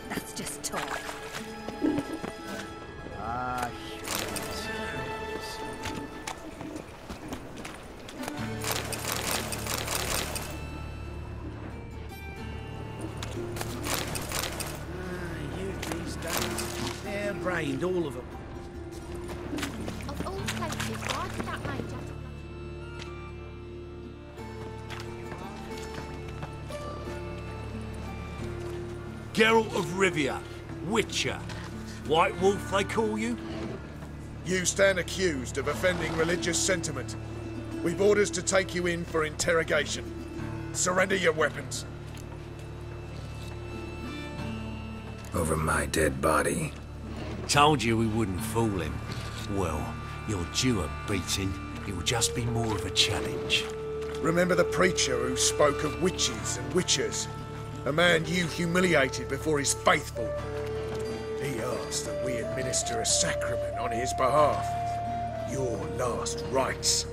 That's just talk. They're brained, all of them. Of all places, why did that major? Geralt of Rivia, Witcher. White Wolf, they call you? You stand accused of offending religious sentiment. We've orders to take you in for interrogation. Surrender your weapons. Over my dead body. Told you we wouldn't fool him. Well, you're due a beating. It'll just be more of a challenge. Remember the preacher who spoke of witches and witchers? A man you humiliated before his faithful. He asked that we administer a sacrament on his behalf. Your last rites.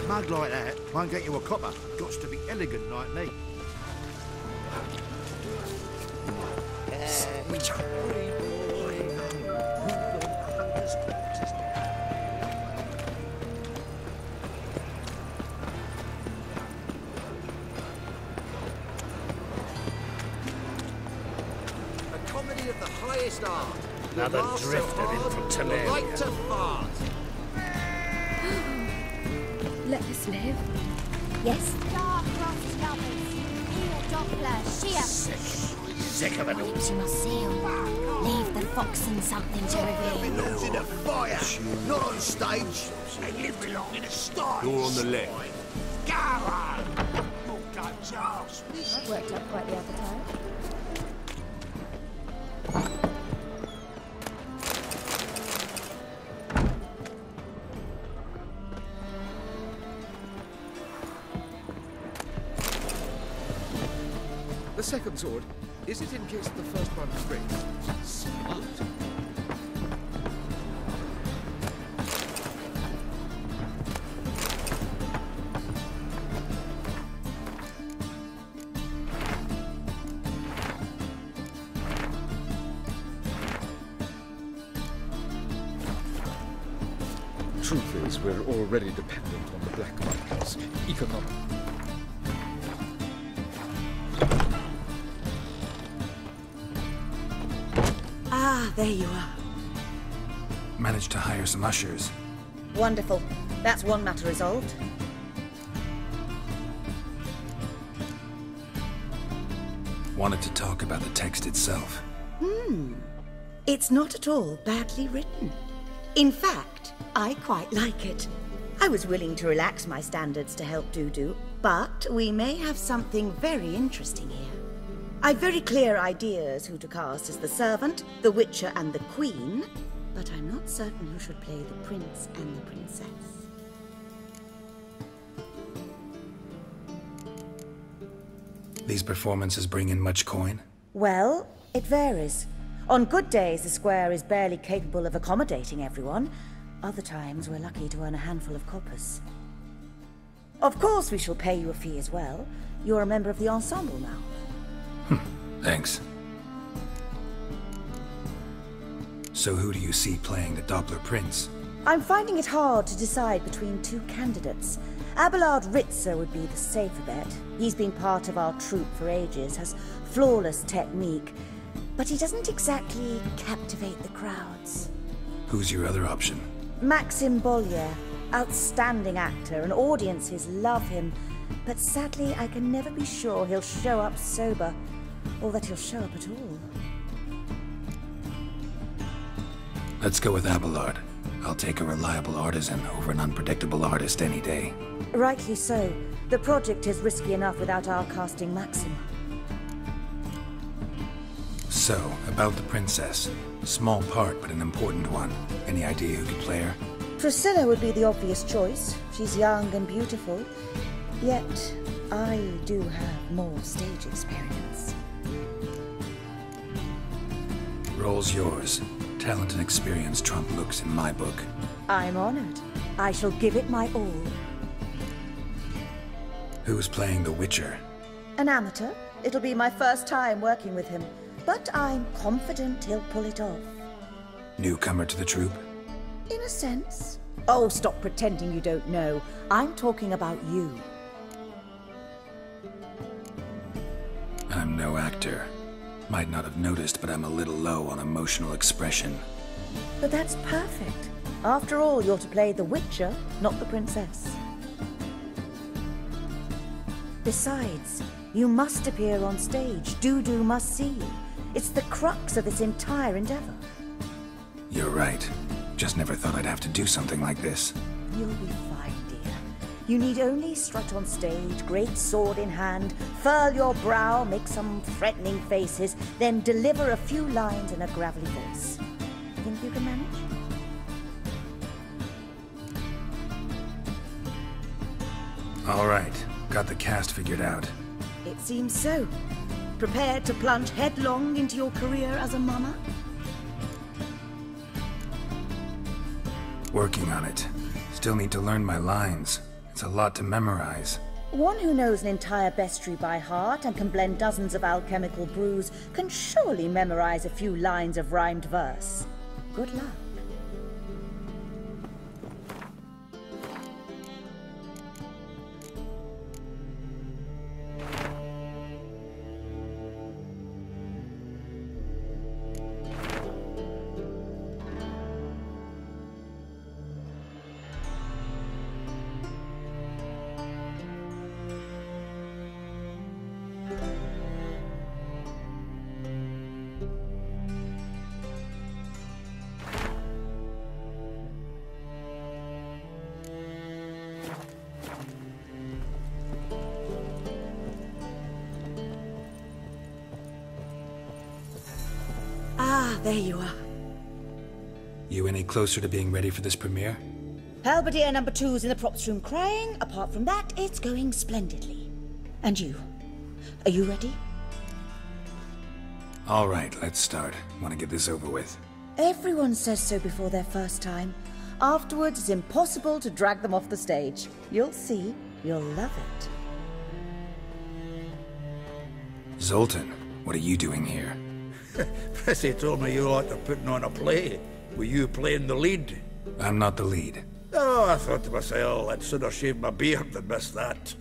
Mug like that won't get you a copper. Got to be elegant like me. A comedy of the highest art. Another drifter in from Teleria. Right to fart. Let us live. Yes. Star-crossed lovers. Here, Doppler, sheer. Sick of it all. Lips you must seal. Leave the fox and something to reveal. Belongs in a fire, not on stage. They live belong in a sty. You're on the left. That worked out quite the appetite. The second sword, is it in case the first one breaks? Smart. Truth is, we're already dependent on the black markets, economic. Ah, there you are. Managed to hire some ushers. Wonderful. That's one matter resolved. Wanted to talk about the text itself. It's not at all badly written. In fact, I quite like it. I was willing to relax my standards to help Dudu, but we may have something very interesting here. I've very clear ideas who to cast as the servant, the witcher and the queen, but I'm not certain who should play the prince and the princess. These performances bring in much coin? Well, it varies. On good days, the square is barely capable of accommodating everyone. Other times, we're lucky to earn a handful of coppers. Of course, we shall pay you a fee as well. You're a member of the ensemble now. Thanks. So who do you see playing the Doppler Prince? I'm finding it hard to decide between two candidates. Abelard Ritzer would be the safer bet. He's been part of our troupe for ages, has flawless technique. but he doesn't exactly captivate the crowds. Who's your other option? Maxim Bollier, outstanding actor, and audiences love him. But sadly, I can never be sure he'll show up sober, or that he'll show up at all. Let's go with Abelard. I'll take a reliable artisan over an unpredictable artist any day. Rightly so. The project is risky enough without our casting Maxim. So, about the princess. Small part, but an important one. Any idea who could play her? Priscilla would be the obvious choice. She's young and beautiful. Yet, I do have more stage experience. Role's yours. Talent and experience trump looks in my book. I'm honored. I shall give it my all. Who's playing the Witcher? An amateur. It'll be my first time working with him, but I'm confident he'll pull it off. Newcomer to the troupe? In a sense. Oh, stop pretending you don't know. I'm talking about you. I'm no actor. Might not have noticed, but I'm a little low on emotional expression. But that's perfect. After all, you're to play the Witcher, not the princess. Besides, you must appear on stage. Dudu must see you. It's the crux of this entire endeavor. You're right. Just never thought I'd have to do something like this. You'll be fine, dear. You need only strut on stage, great sword in hand, furl your brow, make some threatening faces, then deliver a few lines in a gravelly voice. Think you can manage? All right. Got the cast figured out. It seems so. Prepared to plunge headlong into your career as a mama? Working on it. Still need to learn my lines. It's a lot to memorize. One who knows an entire bestiary by heart and can blend dozens of alchemical brews can surely memorize a few lines of rhymed verse. Good luck. Ah, there you are. You any closer to being ready for this premiere? Halberdier number 2's in the props room crying. Apart from that, it's going splendidly. And you? Are you ready? All right, let's start. Want to get this over with. Everyone says so before their first time. Afterwards, it's impossible to drag them off the stage. You'll see. You'll love it. Zoltan, what are you doing here? Prissy told me you like to putting on a play. Were you playing the lead? I'm not the lead. Oh, I thought to myself, I'd sooner shave my beard than miss that.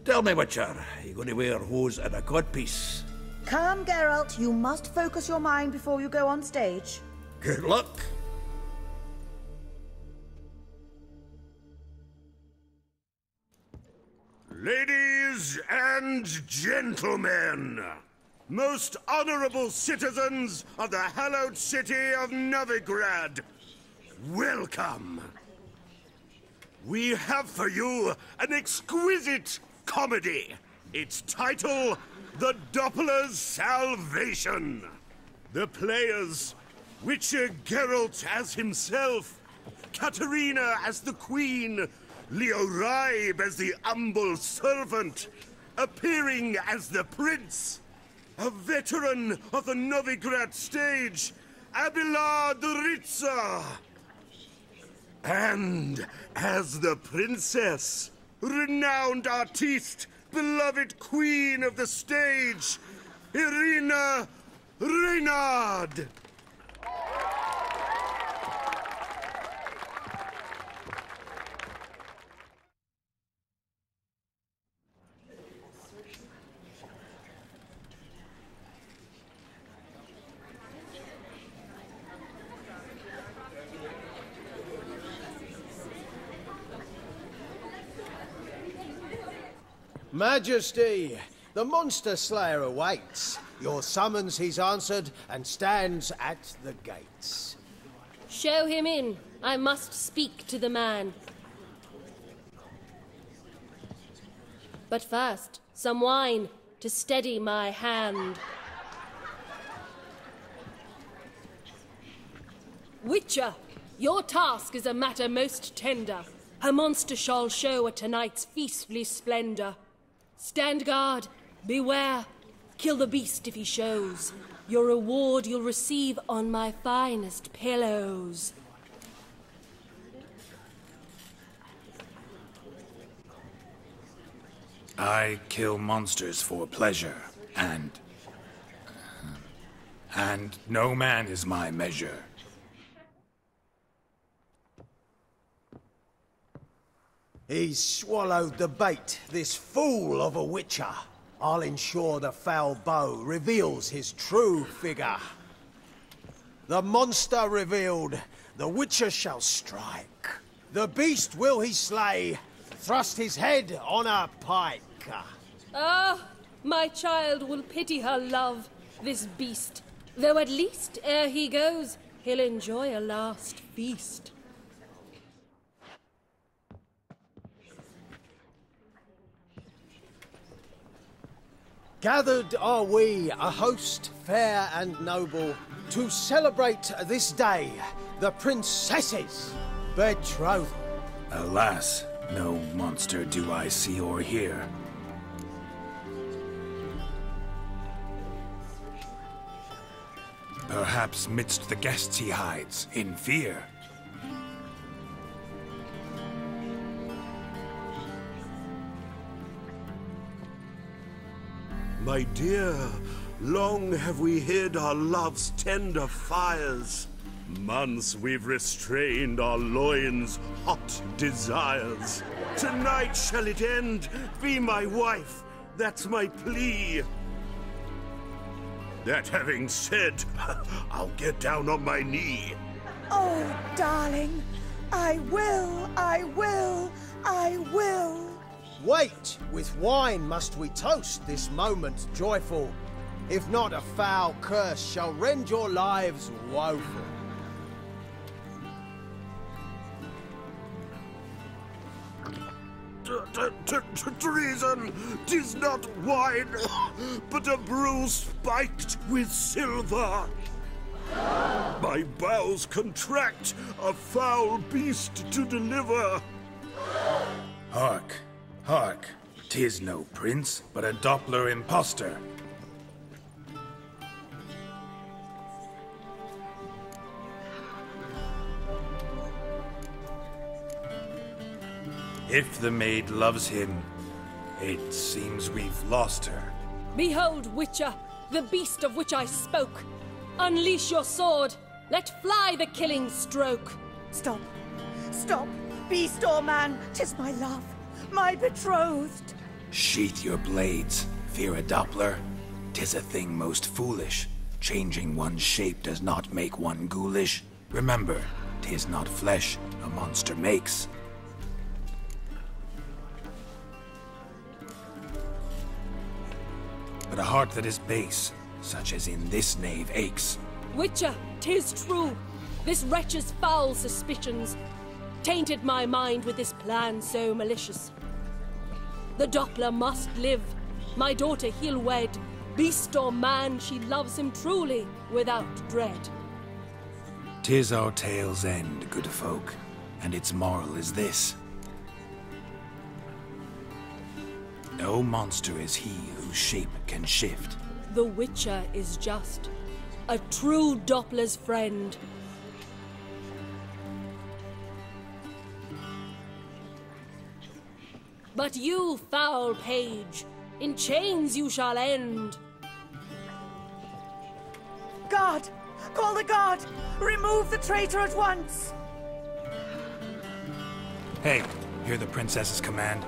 Tell me, Witcher, are you going to wear hose and a codpiece? Calm, Geralt. You must focus your mind before you go on stage. Good luck. Ladies and gentlemen, most honorable citizens of the hallowed city of Novigrad, welcome. We have for you an exquisite comedy. Its title, The Doppler's Salvation. The players, Witcher Geralt as himself, Katerina as the Queen, Leo Raib as the humble servant, appearing as the Prince, a veteran of the Novigrad stage, Abelard Ritza. And as the Princess, renowned artiste, beloved queen of the stage, Irina Reynard. Majesty, the monster slayer awaits. Your summons he's answered and stands at the gates. Show him in. I must speak to the man. But first, some wine to steady my hand. Witcher, your task is a matter most tender. A monster shall show at tonight's feastly splendor. Stand guard, beware, kill the beast if he shows. Your reward you'll receive on my finest pillows. I kill monsters for pleasure, and no man is my measure. He's swallowed the bait, this fool of a witcher. I'll ensure the foul bow reveals his true figure. The monster revealed, the witcher shall strike. The beast will he slay, thrust his head on a pike. Ah, my child will pity her love, this beast. Though at least, ere he goes, he'll enjoy a last feast. Gathered are we, a host fair and noble, to celebrate this day, the princess's betrothal. Alas, no monster do I see or hear. Perhaps midst the guests he hides, in fear. My dear, long have we hid our love's tender fires. Months we've restrained our loins' hot desires. Tonight shall it end? Be my wife, that's my plea. That having said, I'll get down on my knee. Oh, darling, I will, I will, I will. Wait, with wine must we toast this moment joyful. If not, a foul curse shall rend your lives woeful. Treason! 'Tis not wine, but a brew spiked with silver. My bowels contract, a foul beast to deliver. Hark, hark, 'tis no prince, but a Doppler impostor. If the maid loves him, it seems we've lost her. Behold, Witcher, the beast of which I spoke. Unleash your sword. Let fly the killing stroke. Stop. Stop. Beast or man, 'tis my love, my betrothed. Sheath your blades, fear a Doppler. 'Tis a thing most foolish. Changing one's shape does not make one ghoulish. Remember, 'tis not flesh a monster makes. But a heart that is base, such as in this knave aches. Witcher, 'tis true. This wretch's foul suspicions tainted my mind with this plan so malicious. The Doppler must live. My daughter he'll wed. Beast or man, she loves him truly, without dread. 'Tis our tale's end, good folk, and its moral is this. No monster is he whose shape can shift. The Witcher is just a true Doppler's friend. But you, foul page, in chains you shall end. Guard! Call the guard! Remove the traitor at once! Hey, hear the princess's command?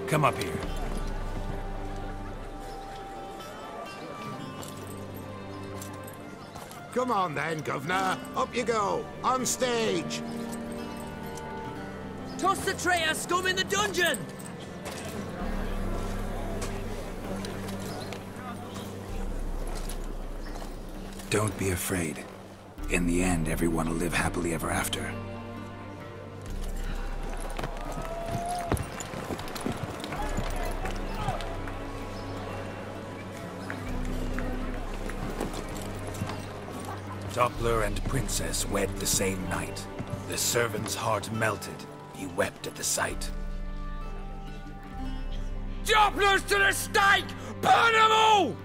Come up here. Come on then, Governor. Up you go. On stage. Toss the traitor scum in the dungeon! Don't be afraid. In the end, everyone will live happily ever after. Doppler and Princess wed the same night. The servant's heart melted. He wept at the sight. Doppler's to the stake! Burn them all!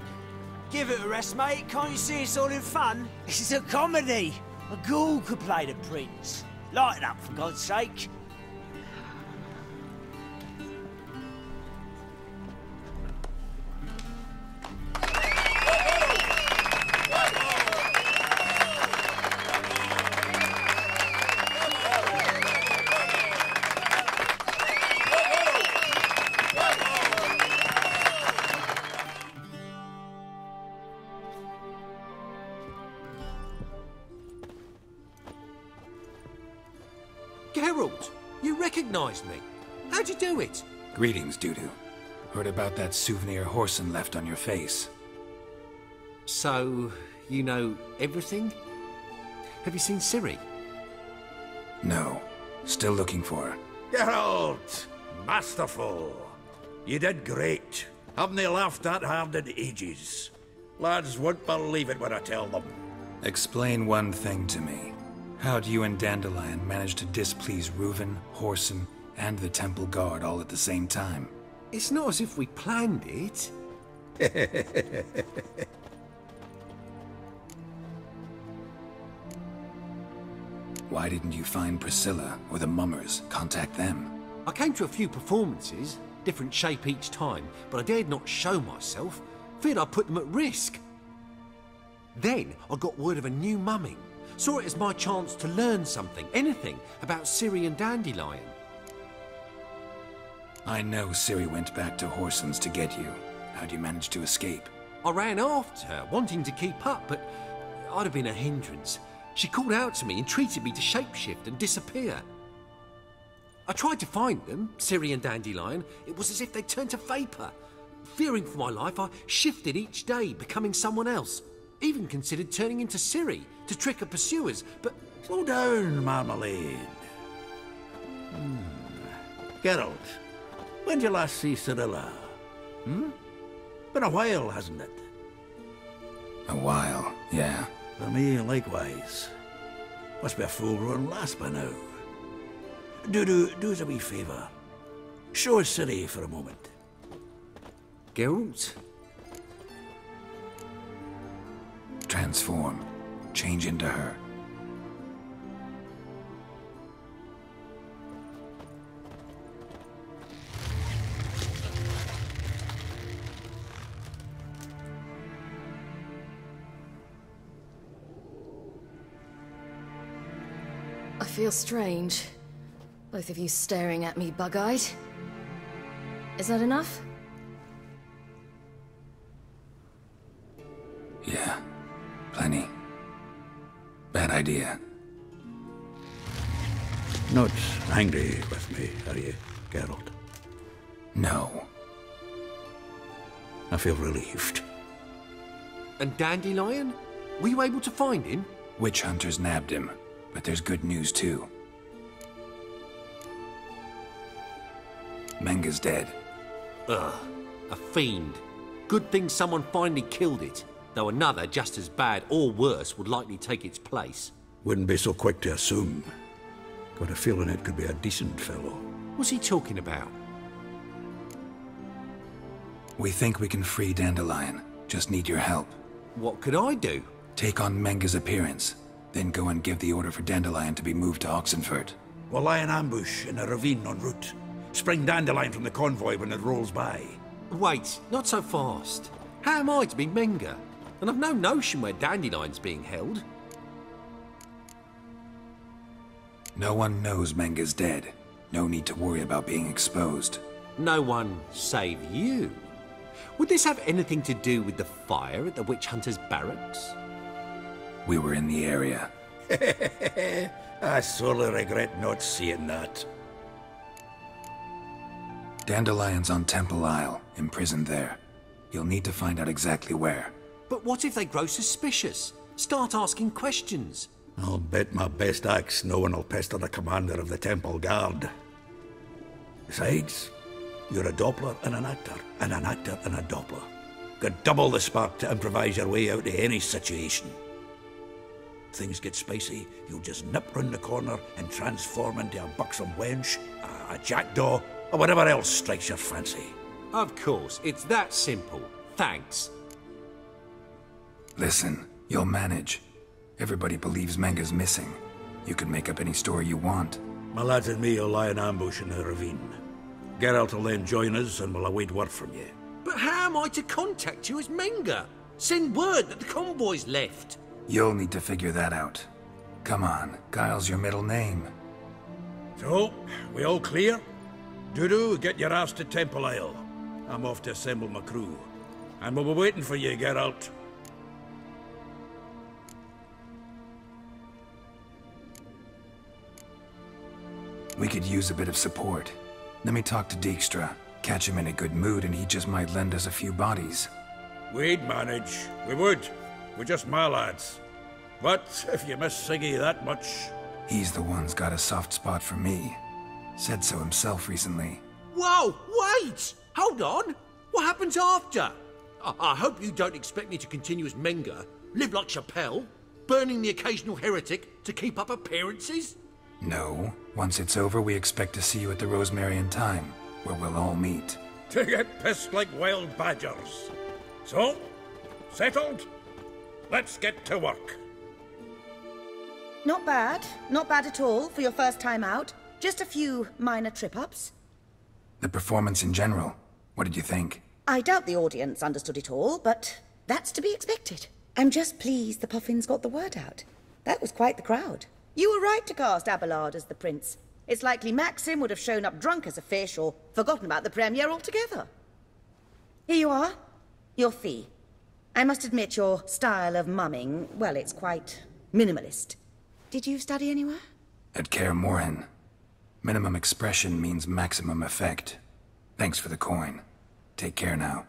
Give it a rest, mate. Can't you see it's all in fun? This is a comedy. A ghoul could play the prince. Lighten up, for God's sake. Geralt, you recognized me. How'd you do it? Greetings, Dudu. Heard about that souvenir Horson left on your face. So, you know everything? Have you seen Ciri? No. Still looking for her. Geralt! Masterful! You did great. Haven't they laughed that hard in ages? Lads won't believe it when I tell them. Explain one thing to me. How'd you and Dandelion manage to displease Reuven, Horson, and the Temple Guard all at the same time? It's not as if we planned it. Why didn't you find Priscilla or the Mummers? Contact them. I came to a few performances, different shape each time, but I dared not show myself. Feared I'd put them at risk. Then I got word of a new mumming. Saw it as my chance to learn something, anything, about Ciri and Dandelion. I know Ciri went back to Horson's to get you. How'd you manage to escape? I ran after her, wanting to keep up, but I'd have been a hindrance. She called out to me, entreated me to shapeshift and disappear. I tried to find them, Ciri and Dandelion. It was as if they turned to vapour. Fearing for my life, I shifted each day, becoming someone else. Even considered turning into Ciri to trick her pursuers, but... Slow down, Marmalade. Geralt, when did you last see Cirilla? Been a while, hasn't it? A while, yeah. For me, likewise. Must be a full-grown lass by now. Do us a wee favour. Show us Ciri for a moment. Geralt? Transform. Change into her. I feel strange. Both of you staring at me bug-eyed. Is that enough? Yeah. Plenty. Bad idea. Not angry with me, are you, Geralt? No. I feel relieved. And Dandelion? Were you able to find him? Witch hunters nabbed him, but there's good news too. Menga's dead. Ugh, a fiend. Good thing someone finally killed it, though another just as bad or worse would likely take its place. Wouldn't be so quick to assume. Got a feeling it could be a decent fellow. What's he talking about? We think we can free Dandelion. Just need your help. What could I do? Take on Menga's appearance, then go and give the order for Dandelion to be moved to Oxenfurt. We'll lie in ambush in a ravine en route. Spring Dandelion from the convoy when it rolls by. Wait, not so fast. How am I to be Menga? And I've no notion where Dandelion's being held. No one knows Menga's dead. No need to worry about being exposed. No one save you. Would this have anything to do with the fire at the witch hunters' barracks? We were in the area. I sorely regret not seeing that. Dandelion's on Temple Isle, imprisoned there. You'll need to find out exactly where. But what if they grow suspicious? Start asking questions. I'll bet my best axe no one will pester the commander of the Temple Guard. Besides, you're a Doppler and an actor and a Doppler. Got double the spark to improvise your way out of any situation. Things get spicy, you'll just nip round the corner and transform into a buxom wench, a jackdaw, or whatever else strikes your fancy. Of course, it's that simple. Thanks. Listen, you'll manage. Everybody believes Menga's missing. You can make up any story you want. My lads and me will lie in ambush in the ravine. Geralt will then join us and we'll await word from you. But how am I to contact you as Menga? Send word that the convoy's left. You'll need to figure that out. Come on, Guile's your middle name. So, we all clear? Dudu, get your ass to Temple Isle. I'm off to assemble my crew. And we'll be waiting for you, Geralt. We could use a bit of support. Let me talk to Dijkstra. Catch him in a good mood and he just might lend us a few bodies. We'd manage. We would. We're just my lads. But if you miss Siggy that much... He's the one's got a soft spot for me. Said so himself recently. Whoa, wait! Hold on! What happens after? I hope you don't expect me to continue as Menga, live like Chappelle, burning the occasional heretic to keep up appearances? No. Once it's over, we expect to see you at the Rosemary in Time, where we'll all meet. To get pissed like wild badgers. So, settled? Let's get to work. Not bad. Not bad at all for your first time out. Just a few minor trip-ups. The performance in general, what did you think? I doubt the audience understood it all, but that's to be expected. I'm just pleased the Puffins got the word out. That was quite the crowd. You were right to cast Abelard as the prince. It's likely Maxim would have shown up drunk as a fish or forgotten about the premiere altogether. Here you are. Your fee. I must admit your style of mumming, well, it's quite minimalist. Did you study anywhere? At Kaer Morhen. Minimum expression means maximum effect. Thanks for the coin. Take care now.